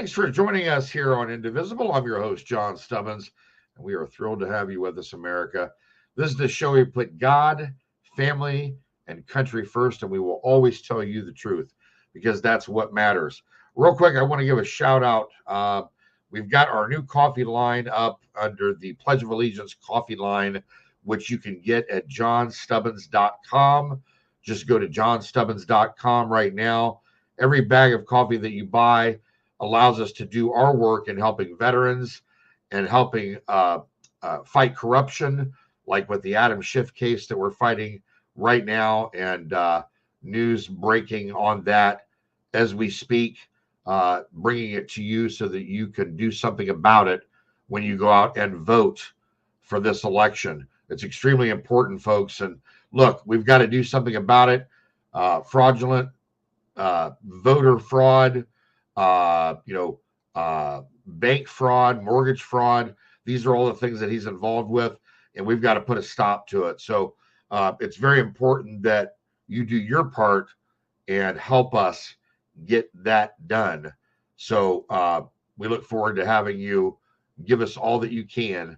Thanks for joining us here on Indivisible. I'm your host, John Stubbins, and we are thrilled to have you with us, America. This is the show we put God, family, and country first, and we will always tell you the truth because that's what matters. Real quick, I want to give a shout out. We've got our new coffee line up under the Pledge of Allegiance coffee line, which you can get at johnstubbins.com. Just go to johnstubbins.com right now. Every bag of coffee that you buy allows us to do our work in helping veterans and helping fight corruption, like with the Adam Schiff case that we're fighting right now, and news breaking on that as we speak, bringing it to you so that you can do something about it when you go out and vote for this election. It's extremely important, folks. And look, we've got to do something about it. Fraudulent voter fraud, bank fraud, mortgage fraud. These are all the things that he's involved with, and we've got to put a stop to it. So it's very important that you do your part and help us get that done. So we look forward to having you give us all that you can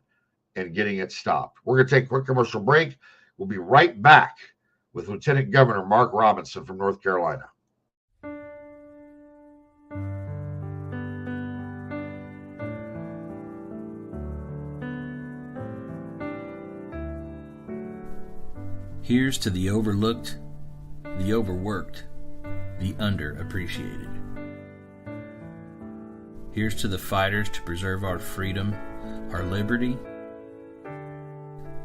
and getting it stopped. We're going to take a quick commercial break. We'll be right back with Lieutenant Governor Mark Robinson from North Carolina. Here's to the overlooked, the overworked, the underappreciated. Here's to the fighters to preserve our freedom, our liberty,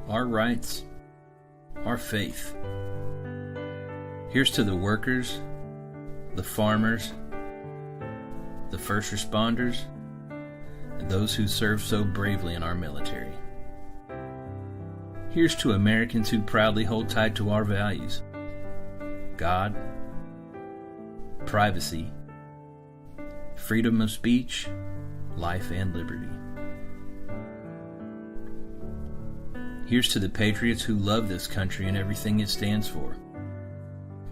our rights, our faith. Here's to the workers, the farmers, the first responders, and those who serve so bravely in our military. Here's to Americans who proudly hold tight to our values: God, privacy, freedom of speech, life and liberty. Here's to the patriots who love this country and everything it stands for,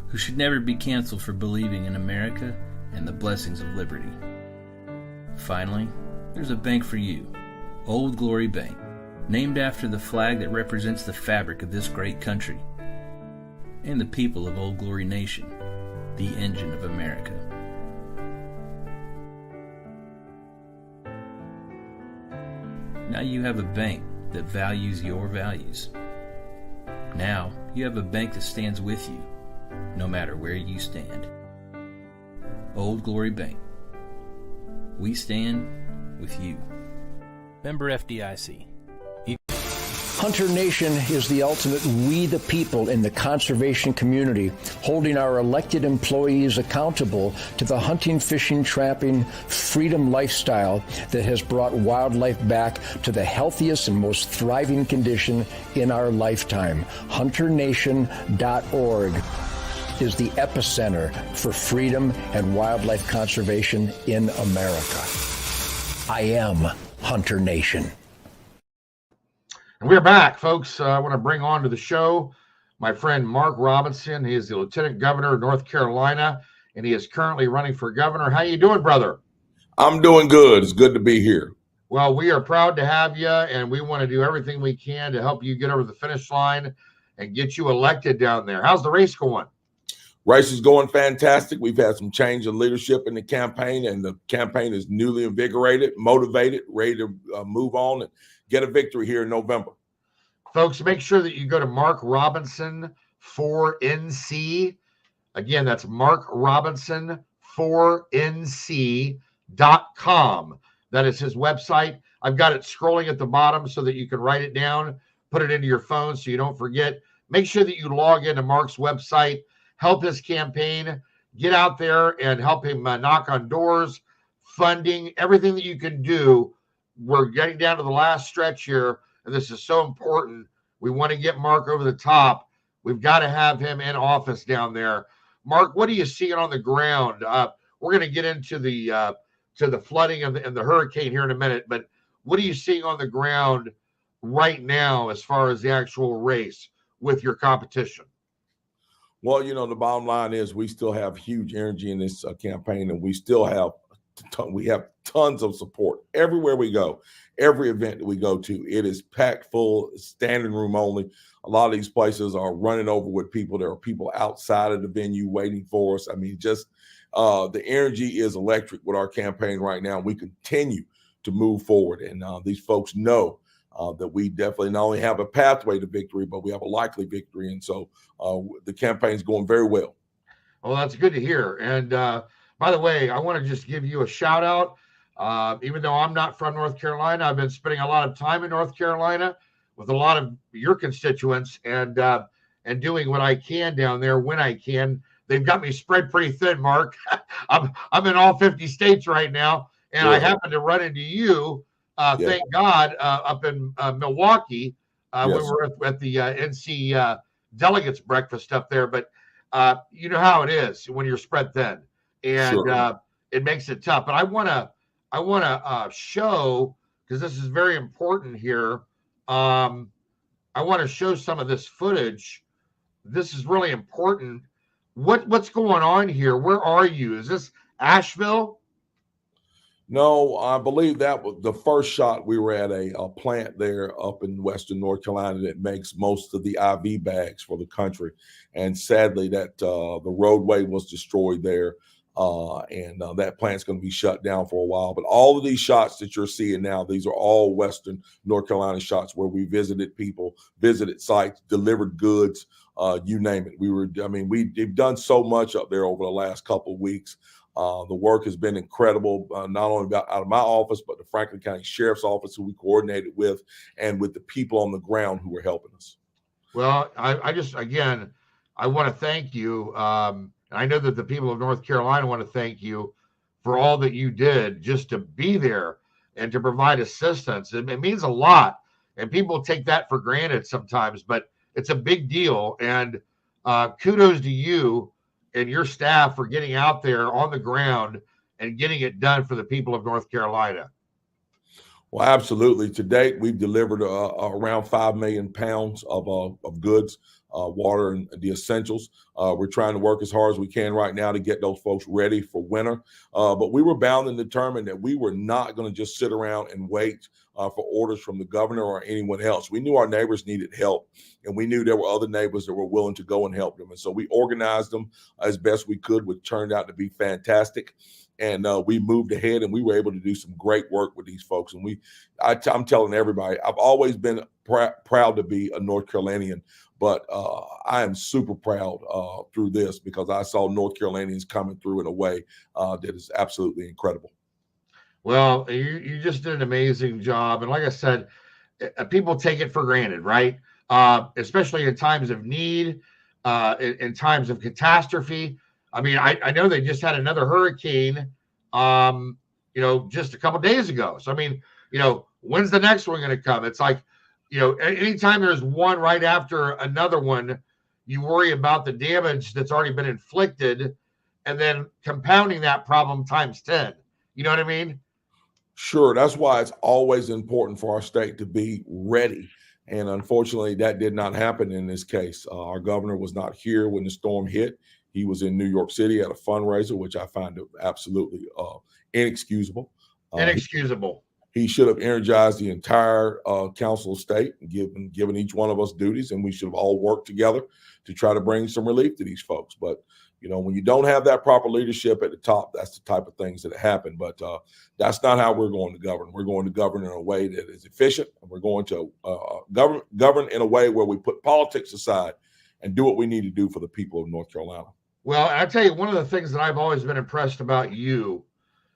who should never be canceled for believing in America and the blessings of liberty. Finally, there's a bank for you, Old Glory Bank, named after the flag that represents the fabric of this great country and the people of Old Glory Nation, the engine of America. Now you have a bank that values your values. Now you have a bank that stands with you, no matter where you stand. Old Glory Bank. We stand with you. Member FDIC. Hunter Nation is the ultimate we the people in the conservation community, holding our elected employees accountable to the hunting, fishing, trapping, freedom lifestyle that has brought wildlife back to the healthiest and most thriving condition in our lifetime. HunterNation.org is the epicenter for freedom and wildlife conservation in America. I am Hunter Nation. And we're back, folks. I want to bring on to the show my friend Mark Robinson. He is the Lieutenant Governor of North Carolina, and he is currently running for governor. How you doing, brother? I'm doing good. It's good to be here. Well, we are proud to have you, and we want to do everything we can to help you get over the finish line and get you elected down there. How's the race going? Race is going fantastic. We've had some change of leadership in the campaign, and the campaign is newly invigorated, motivated, ready to move on and get a victory here in November. Folks, make sure that you go to Mark Robinson 4NC. Again, that's Mark Robinson 4NC.com. That is his website. I've got it scrolling at the bottom so that you can write it down, put it into your phone so you don't forget. Make sure that you log into Mark's website, help his campaign, get out there and help him knock on doors, funding, everything that you can do. We're getting down to the last stretch here, and this is so important. We want to get Mark over the top. We've got to have him in office down there. Mark, what are you seeing on the ground? We're going to get into the flooding and the hurricane here in a minute, but what are you seeing on the ground right now as far as the actual race with your competition? Well, the bottom line is we still have huge energy in this campaign, and we still have we have tons of support everywhere we go. Every event that we go to, it is packed full, standing room only. A lot of these places are running over with people. There are people outside of the venue waiting for us. I mean, just the energy is electric with our campaign right now. We continue to move forward, and these folks know that we definitely not only have a pathway to victory, but we have a likely victory. And so the campaign is going very well. Well, that's good to hear. And by the way, I want to just give you a shout out. Even though I'm not from North Carolina, I've been spending a lot of time in North Carolina with a lot of your constituents and doing what I can down there when I can. They've got me spread pretty thin, Mark. I'm in all 50 states right now, and Good. I happen to run into you. Thank God, up in Milwaukee. Yes. We were at the NC delegates breakfast up there, but you know how it is when you're spread thin, and Sure. It makes it tough. But I want to show, because this is very important here. I want to show some of this footage. This is really important. What's going on here? Where are you? Is this Asheville? No, I believe that was the first shot. We were at a plant there up in Western North Carolina that makes most of the IV bags for the country. And sadly, that the roadway was destroyed there. And that plant's going to be shut down for a while. But all of these shots that you're seeing now, these are all Western North Carolina shots where we visited people, visited sites, delivered goods, you name it. We've done so much up there over the last couple of weeks. The work has been incredible, not only out of my office, but the Franklin County Sheriff's Office, who we coordinated with, and with the people on the ground who were helping us. Well, I want to thank you. I know that the people of North Carolina want to thank you for all that you did just to be there and to provide assistance. It means a lot, and people take that for granted sometimes, but it's a big deal. And kudos to you and your staff for getting out there on the ground and getting it done for the people of North Carolina. Well, absolutely. To date, we've delivered around 5 million pounds of goods, water, and the essentials. We're trying to work as hard as we can right now to get those folks ready for winter. But we were bound and determined that we were not going to just sit around and wait for orders from the governor or anyone else. We knew our neighbors needed help, and we knew there were other neighbors that were willing to go and help them. And so we organized them as best we could, which turned out to be fantastic. And we moved ahead, and we were able to do some great work with these folks. And I'm telling everybody, I've always been proud to be a North Carolinian, but I am super proud through this because I saw North Carolinians coming through in a way that is absolutely incredible. Well, you just did an amazing job. And like I said, people take it for granted, right? Especially in times of need, in times of catastrophe. I mean, I know they just had another hurricane, just a couple days ago. So, I mean, when's the next one going to come? It's like, anytime there's one right after another one, you worry about the damage that's already been inflicted and then compounding that problem times 10. You know what I mean? Sure. That's why it's always important for our state to be ready. And unfortunately, that did not happen in this case. Our governor was not here when the storm hit. He was in New York City at a fundraiser, which I find absolutely inexcusable. Inexcusable. He should have energized the entire council of state and given each one of us duties, and we should have all worked together to try to bring some relief to these folks. But, when you don't have that proper leadership at the top, that's the type of things that happen. But that's not how we're going to govern. We're going to govern in a way that is efficient, and we're going to govern in a way where we put politics aside and do what we need to do for the people of North Carolina. Well, I tell you, one of the things that I've always been impressed about you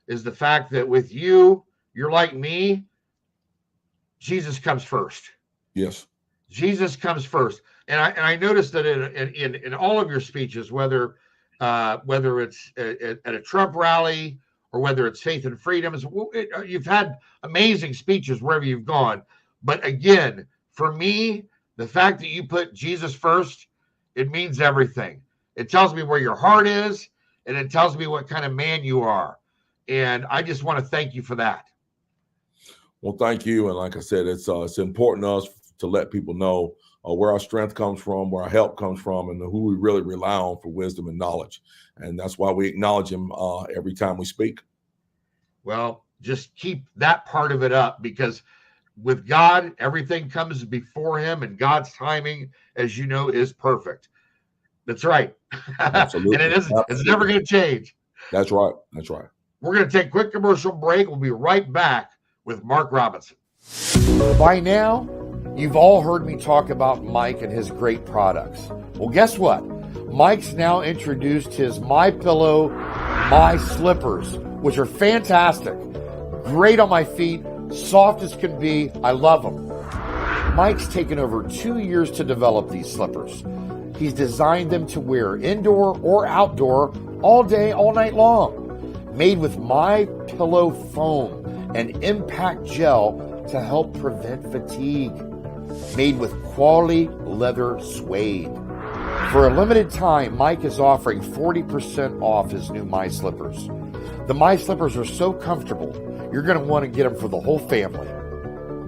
is the fact that with you, you're like me. Jesus comes first. Yes. Jesus comes first. And I noticed that in all of your speeches, whether it's at a Trump rally or whether it's Faith and Freedoms, you've had amazing speeches wherever you've gone. But again, for me, the fact that you put Jesus first, it means everything. It tells me where your heart is, and it tells me what kind of man you are. And I just want to thank you for that. Well, thank you. And like I said, it's important to us to let people know where our strength comes from, where our help comes from, and who we really rely on for wisdom and knowledge. And that's why we acknowledge him every time we speak. Well, just keep that part of it up, because with God, everything comes before him, and God's timing, as you know, is perfect. That's right. And Absolutely. it's never Absolutely. going to change. That's right. That's right. We're going to take a quick commercial break. We'll be right back with Mark Robinson. By now, you've all heard me talk about Mike and his great products. Well, guess what? Mike's now introduced his MyPillow My Slippers, which are fantastic. Great on my feet, soft as can be. I love them. Mike's taken over 2 years to develop these slippers. He's designed them to wear indoor or outdoor, all day, all night long. Made with MyPillow foam and impact gel to help prevent fatigue. Made with quality leather suede. For a limited time, Mike is offering 40% off his new My Slippers. The My Slippers are so comfortable, you're going to want to get them for the whole family.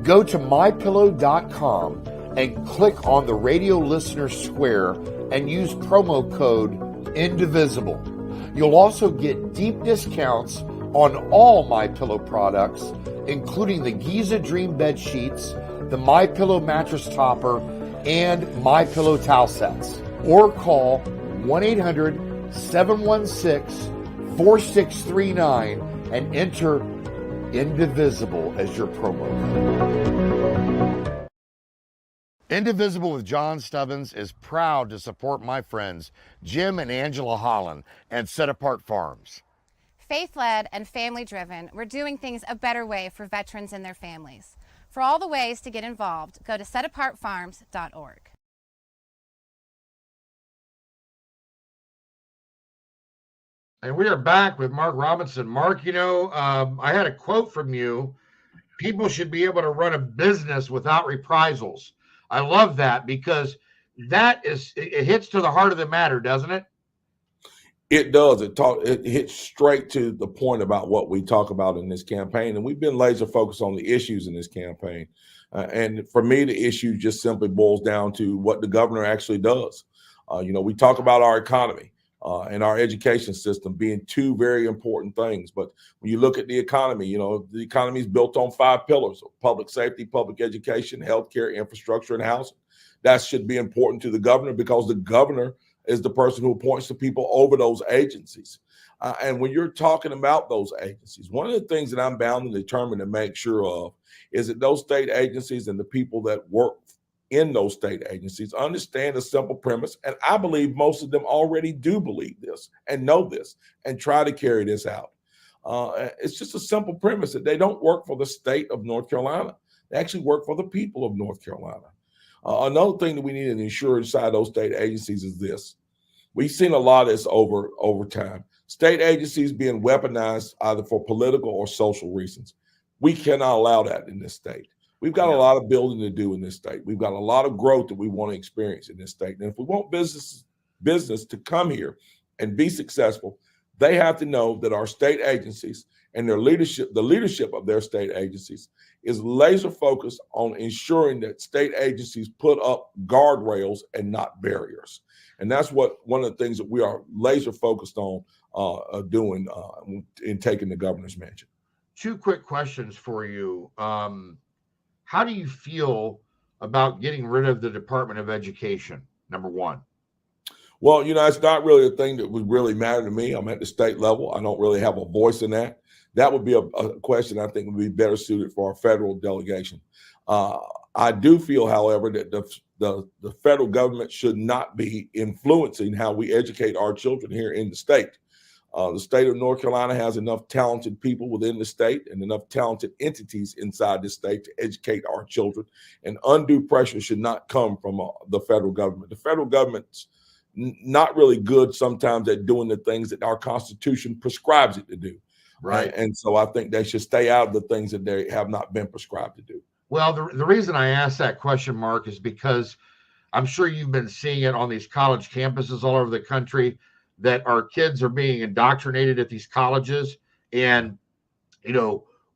Go to mypillow.com and click on the radio listener square and use promo code INDIVISIBLE. You'll also get deep discounts on all MyPillow products, including the Giza Dream bed sheets, the MyPillow mattress topper, and MyPillow towel sets. Or call 1-800-716-4639 and enter INDIVISIBLE as your promo code. Indivisible with John Stubbins is proud to support my friends Jim and Angela Holland and Set Apart Farms. Faith-led and family-driven, we're doing things a better way for veterans and their families. For all the ways to get involved, go to setapartfarms.org. And we are back with Mark Robinson. Mark, I had a quote from you. People should be able to run a business without reprisals. I love that, because it hits to the heart of the matter, doesn't it? It does. It hits straight to the point about what we talk about in this campaign. And we've been laser focused on the issues in this campaign. And for me, the issue just simply boils down to what the governor actually does. We talk about our economy and our education system being two very important things. But when you look at the economy, the economy is built on 5 pillars: public safety, public education, healthcare, infrastructure, and housing. That should be important to the governor, because the governor is the person who appoints the people over those agencies. And when you're talking about those agencies, one of the things that I'm bound and determined to make sure of is that those state agencies and the people that work in those state agencies understand a simple premise. And I believe most of them already do believe this and know this and try to carry this out. It's just a simple premise that they don't work for the state of North Carolina. They actually work for the people of North Carolina. Another thing that we need to ensure inside those state agencies is this. We've seen a lot of this over time. State agencies being weaponized either for political or social reasons. We cannot allow that in this state. We've got a lot of building to do in this state. We've got a lot of growth that we want to experience in this state. And if we want business to come here and be successful, they have to know that our state agencies and their leadership, the leadership of their state agencies, is laser focused on ensuring that state agencies put up guardrails and not barriers. And that's one of the things that we are laser focused on doing in taking the governor's mansion. 2 quick questions for you. How do you feel about getting rid of the Department of Education, number one? Well, it's not really a thing that would really matter to me. I'm at the state level. I don't really have a voice in that. That would be a question I think would be better suited for our federal delegation. I do feel, however, that the federal government should not be influencing how we educate our children here in the state. The state of North Carolina has enough talented people within the state and enough talented entities inside the state to educate our children, and undue pressure should not come from the federal government. The federal government's not really good sometimes at doing the things that our Constitution prescribes it to do. Right. And so I think they should stay out of the things that they have not been prescribed to do. Well, the reason I asked that question, Mark, is because I'm sure you've been seeing it on these college campuses all over the country, that our kids are being indoctrinated at these colleges. And,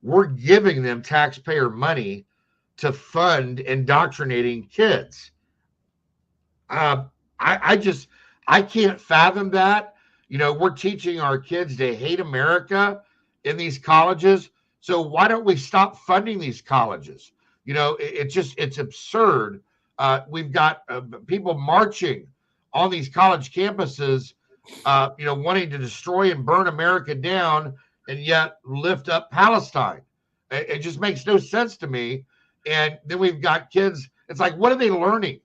we're giving them taxpayer money to fund indoctrinating kids. I can't fathom that. We're teaching our kids to hate America in these colleges. So why don't we stop funding these colleges? It's absurd. We've got people marching on these college campuses, wanting to destroy and burn America down, and yet lift up Palestine. It just makes no sense to me. And then we've got kids. It's like, what are they learning?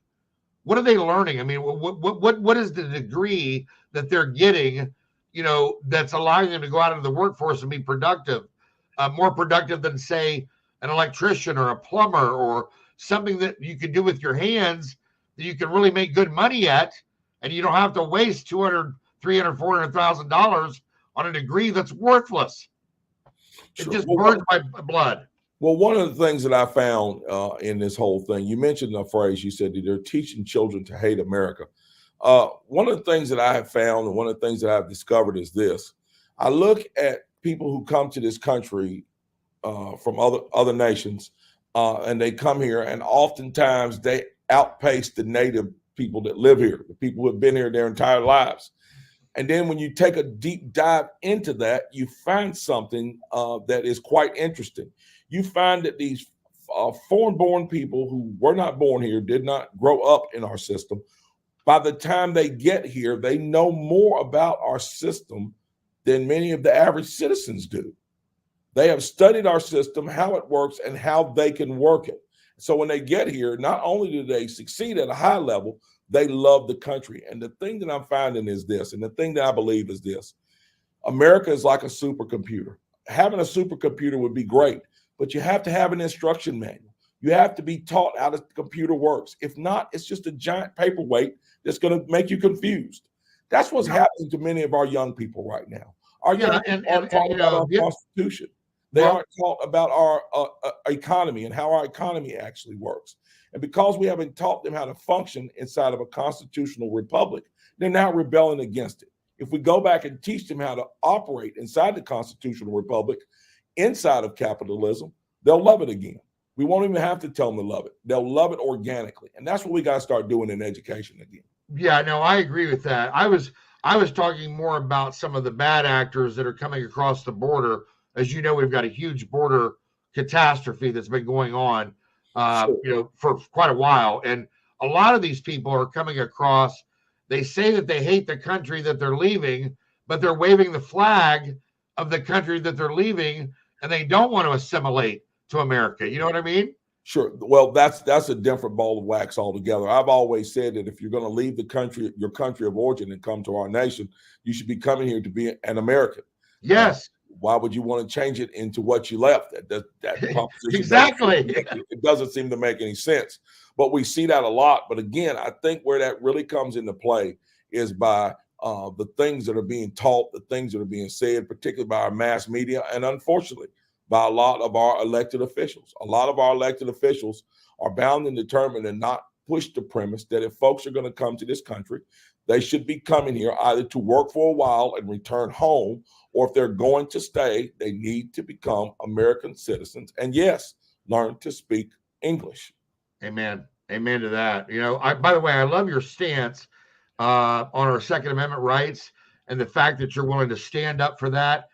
What are they learning? I mean, what is the degree that they're getting, that's allowing them to go out into the workforce and be productive, more productive than, say, an electrician or a plumber or something that you can do with your hands that you can really make good money at, and you don't have to waste $200,000, $300,000, $400,000 on a degree that's worthless. It just burns my blood. Well, one of the things that I found in this whole thing, you mentioned a phrase, you said that they're teaching children to hate America. One of the things that I have found and one of the things that I've discovered is this. I look at people who come to this country from other nations, and they come here, and oftentimes they outpace the native people that live here, the people who have been here their entire lives. And then when you take a deep dive into that, you find something that is quite interesting. You find that these foreign-born people who were not born here, did not grow up in our system, by the time they get here, they know more about our system than many of the average citizens do. They have studied our system, how it works, and how they can work it. So when they get here, not only do they succeed at a high level, they love the country. And the thing that I'm finding is this, and the thing that I believe is this: America is like a supercomputer. Having a supercomputer would be great, but you have to have an instruction manual. You have to be taught how the computer works. If not, it's just a giant paperweight that's going to make you confused. That's what's happening to many of our young people right now. Our young people aren't taught about our Constitution. They aren't taught about our economy and how our economy actually works. And because we haven't taught them how to function inside of a constitutional republic, they're now rebelling against it. If we go back and teach them how to operate inside the constitutional republic, inside of capitalism, they'll love it again. We won't even have to tell them to love it. They'll love it organically. And that's what we got to start doing in education again. Yeah, no, I agree with that. I was talking more about some of the bad actors that are coming across the border. As you know, we've got a huge border catastrophe that's been going on, for quite a while. And a lot of these people are coming across. They say that they hate the country that they're leaving, but they're waving the flag of the country that they're leaving, and they don't want to assimilate to America. You know what I mean? Sure. Well, that's a different ball of wax altogether. I've always said that if you're going to leave the country, your country of origin, and come to our nation, you should be coming here to be an American. Yes. Why would you want to change it into what you left? That proposition exactly. It doesn't seem to make any sense. But we see that a lot. But again, I think where that really comes into play is by the things that are being taught, the things that are being said, particularly by our mass media, and unfortunately, by a lot of our elected officials. A lot of our elected officials are bound and determined and not push the premise that if folks are going to come to this country, they should be coming here either to work for a while and return home, or if they're going to stay, they need to become American citizens. And yes, learn to speak English. Amen. Amen to that. By the way, I love your stance on our Second Amendment rights and the fact that you're willing to stand up for that.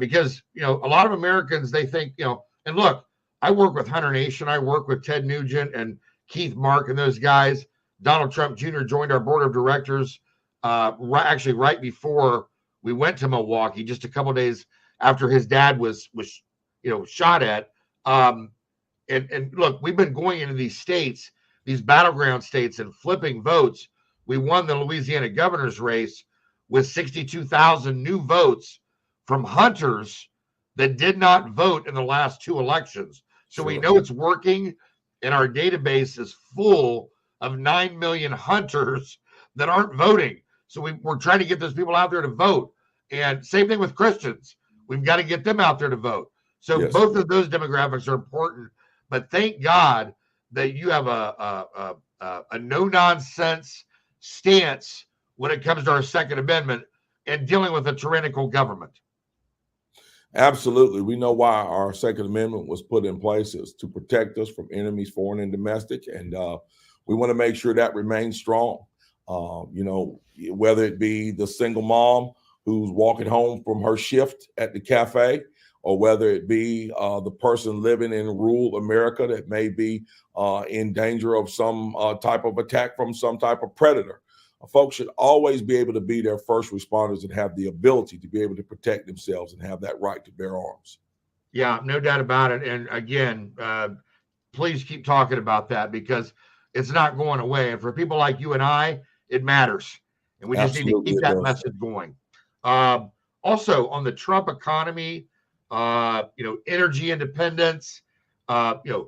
Because, a lot of Americans, they think, and look, I work with Hunter Nation. I work with Ted Nugent and Keith Mark and those guys. Donald Trump Jr. joined our board of directors right before we went to Milwaukee, just a couple of days after his dad was shot at. And look, we've been going into these states, these battleground states, and flipping votes. We won the Louisiana governor's race with 62,000 new votes from hunters that did not vote in the last two elections. So we know it's working, and our database is full of 9 million hunters that aren't voting. So we're trying to get those people out there to vote. And same thing with Christians. We've got to get them out there to vote. So both of those demographics are important. But thank God that you have a no-nonsense stance when it comes to our Second Amendment and dealing with a tyrannical government. Absolutely. We know why our Second Amendment was put in place, is to protect us from enemies, foreign and domestic. And we want to make sure that remains strong. Whether it be the single mom who's walking home from her shift at the cafe, or whether it be the person living in rural America that may be in danger of some type of attack from some type of predator. Folks should always be able to be their first responders and have the ability to be able to protect themselves and have that right to bear arms. Yeah, no doubt about it. And again, please keep talking about that, because it's not going away. And for people like you and I, it matters. And we just need to keep that message going. Also, on the Trump economy, energy independence, the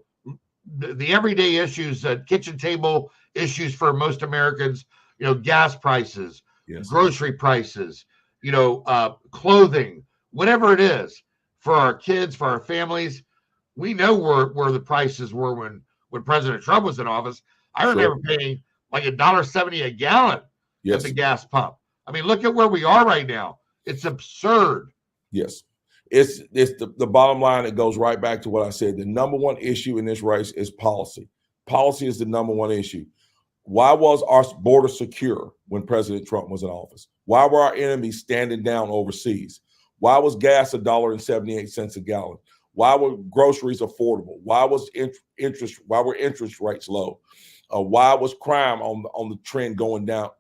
everyday issues, kitchen table issues for most Americans, gas prices, grocery prices, clothing, whatever it is for our kids, for our families. We know where the prices were when President Trump was in office. I remember paying like $1.70 a gallon at the gas pump. I mean, look at where we are right now. It's absurd. Yes. It's the bottom line. It goes right back to what I said. The number one issue in this race is policy. Policy is the number one issue. Why was our border secure when President Trump was in office? Why were our enemies standing down overseas? Why was gas $1.78 a gallon? Why were groceries affordable? Why was interest rates low? Why was crime on the trend going down?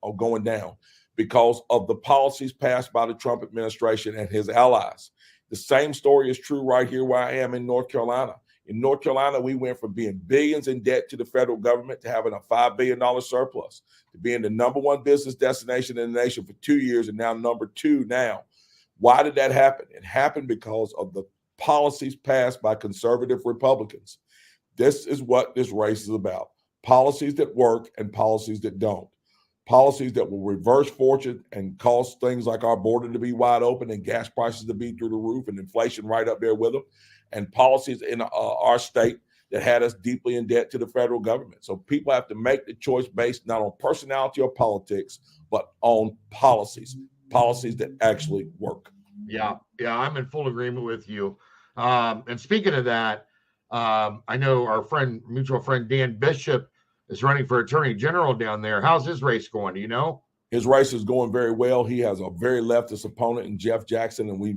Because of the policies passed by the Trump administration and his allies. The same story is true right here where I am in North Carolina. In North Carolina, we went from being billions in debt to the federal government to having a $5 billion surplus, to being the number one business destination in the nation for 2 years and now number two now. Why did that happen? It happened because of the policies passed by conservative Republicans. This is what this race is about. Policies that work and policies that don't. Policies that will reverse fortune and cause things like our border to be wide open and gas prices to be through the roof and inflation right up there with them. And policies in our state that had us deeply in debt to the federal government. So people have to make the choice based not on personality or politics, but on policies that actually work. Yeah, I'm in full agreement with you. And speaking of that, I know our mutual friend Dan Bishop is running for Attorney General down there. How's his race going? Do you know? His race is going very well. He has a very leftist opponent in Jeff Jackson, and we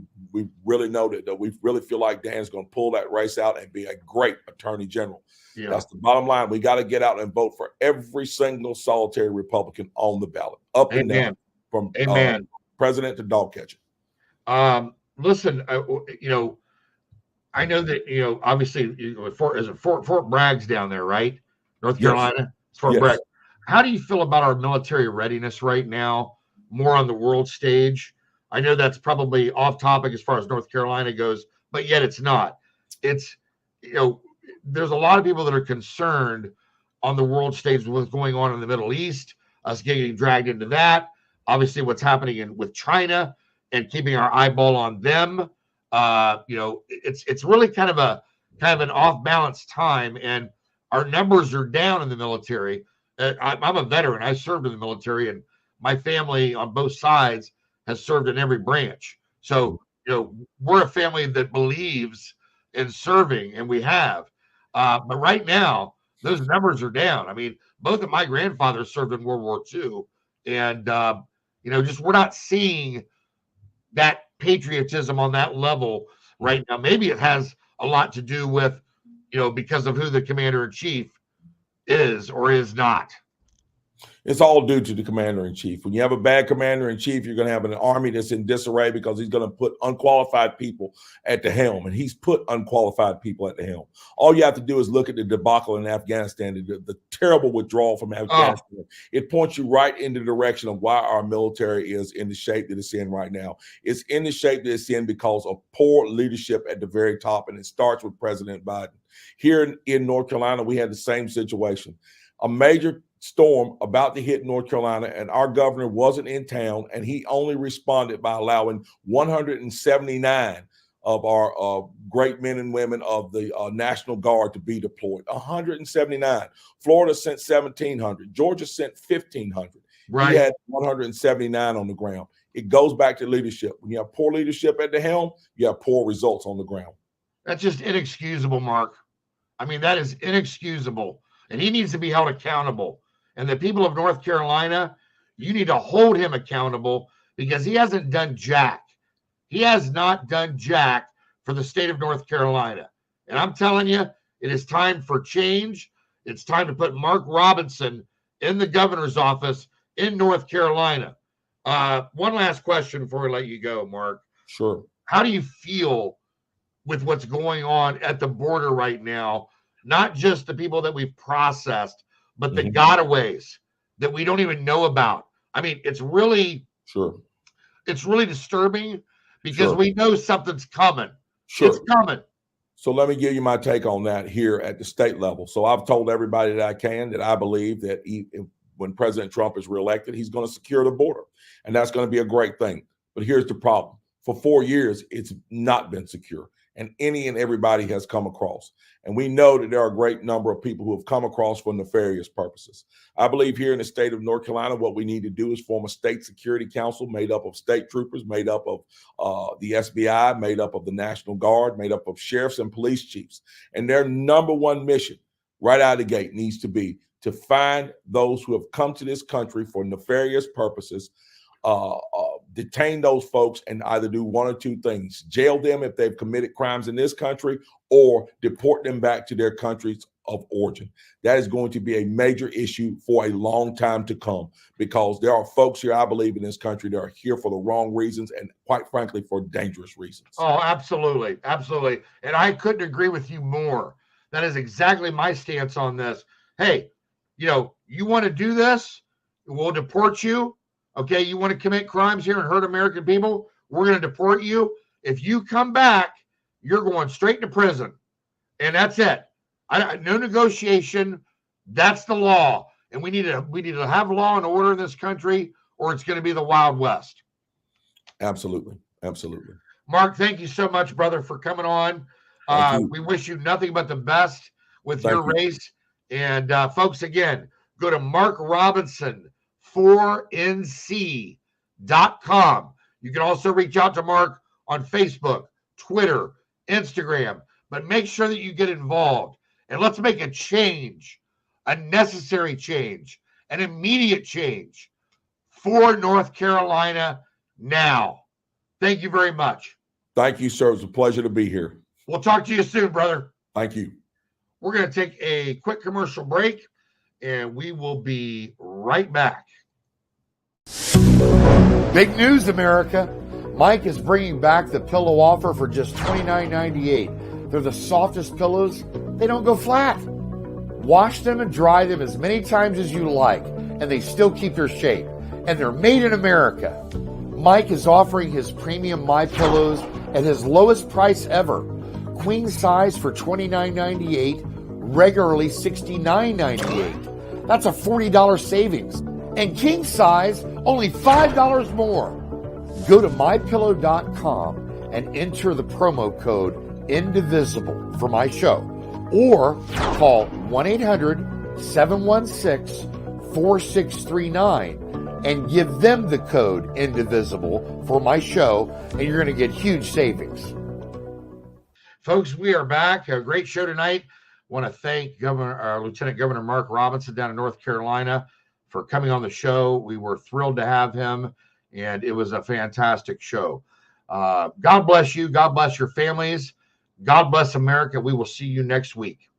really know that we really feel like Dan's going to pull that race out and be a great Attorney General. Yeah. That's the bottom line. We got to get out and vote for every single solitary Republican on the ballot, up and down, from president to dog catcher. Listen, I know that obviously Fort Bragg's down there, right? North Carolina. It's Fort Bragg. How do you feel about our military readiness right now, more on the world stage? I know that's probably off topic as far as North Carolina goes, but yet it's not. It's, there's a lot of people that are concerned on the world stage with what's going on in the Middle East, us getting dragged into that. Obviously, what's happening with China and keeping our eyeball on them. It's really kind of an off balance time, and our numbers are down in the military. I'm a veteran. I served in the military, and my family on both sides has served in every branch. So, we're a family that believes in serving, and we have. But right now, those numbers are down. I mean, both of my grandfathers served in World War II, and we're not seeing that patriotism on that level right now. Maybe it has a lot to do with, because of who the commander-in-chief is or is not. It's all due to the commander-in-chief. When you have a bad commander-in-chief, you're going to have an army that's in disarray because he's going to put unqualified people at the helm, and he's put unqualified people at the helm. All you have to do is look at the debacle in Afghanistan, the terrible withdrawal from Afghanistan. It points you right in the direction of why our military is in the shape that it's in right now. It's in the shape that it's in because of poor leadership at the very top, and it starts with President Biden. Here in North Carolina, we had the same situation. A major storm about to hit North Carolina, and our governor wasn't in town, and he only responded by allowing 179 of our great men and women of the National Guard to be deployed. 179. Florida sent 1,700. Georgia sent 1,500. Right. He had 179 on the ground. It goes back to leadership. When you have poor leadership at the helm, you have poor results on the ground. That's just inexcusable, Mark. I mean, that is inexcusable, and he needs to be held accountable. And the people of North Carolina, you need to hold him accountable, because he hasn't done jack. He has not done jack for the state of North Carolina. And I'm telling you, it is time for change. It's time to put Mark Robinson in the governor's office in North Carolina. One last question before we let you go, Mark. Sure. How do you feel with what's going on at the border right now? Not just the people that we've processed, but the gotaways that we don't even know about. I mean, it's really disturbing because we know something's coming. It's coming. So let me give you my take on that here at the state level. So I've told everybody that I can that I believe that when President Trump is reelected, he's going to secure the border. And that's going to be a great thing. But here's the problem. For 4 years, it's not been secure. And any and everybody has come across. And we know that there are a great number of people who have come across for nefarious purposes. I believe here in the state of North Carolina, what we need to do is form a state security council made up of state troopers, made up of the SBI, made up of the National Guard, made up of sheriffs and police chiefs. And their number one mission right out of the gate needs to be to find those who have come to this country for nefarious purposes, detain those folks and either do one or two things: jail them if they've committed crimes in this country, or deport them back to their countries of origin. That is going to be a major issue for a long time to come, because there are folks here, I believe, in this country that are here for the wrong reasons and, quite frankly, for dangerous reasons. Oh, absolutely. Absolutely. And I couldn't agree with you more. That is exactly my stance on this. Hey, you want to do this? We'll deport you. Okay, you want to commit crimes here and hurt American people? We're going to deport you. If you come back, you're going straight to prison. And that's it. No negotiation. That's the law. And we need to have law and order in this country, or it's going to be the Wild West. Absolutely. Absolutely. Mark, thank you so much, brother, for coming on. We wish you nothing but the best with your race. And folks, again, go to Mark Robinson 4nc.com. You can also reach out to Mark on Facebook, Twitter, Instagram, but make sure that you get involved, and let's make a change, a necessary change, an immediate change for North Carolina now. Thank you very much. Thank you, sir. It's a pleasure to be here. We'll talk to you soon, brother. Thank you. We're going to take a quick commercial break, and we will be right back. Big news, America. Mike is bringing back the pillow offer for just $29.98. They're the softest pillows. They don't go flat. Wash them and dry them as many times as you like, and they still keep their shape. And they're made in America. Mike is offering his premium My Pillows at his lowest price ever. Queen size for $29.98, regularly $69.98. That's a $40 savings. And king size, only $5 more. Go to mypillow.com and enter the promo code INDIVISIBLE for my show, or call 1-800-716-4639 and give them the code INDIVISIBLE for my show, and you're going to get huge savings. Folks, we are back. A great show tonight. I want to thank Lieutenant Governor Mark Robinson down in North Carolina for coming on the show. We were thrilled to have him, and it was a fantastic show. God bless you. God bless your families. God bless America. We will see you next week.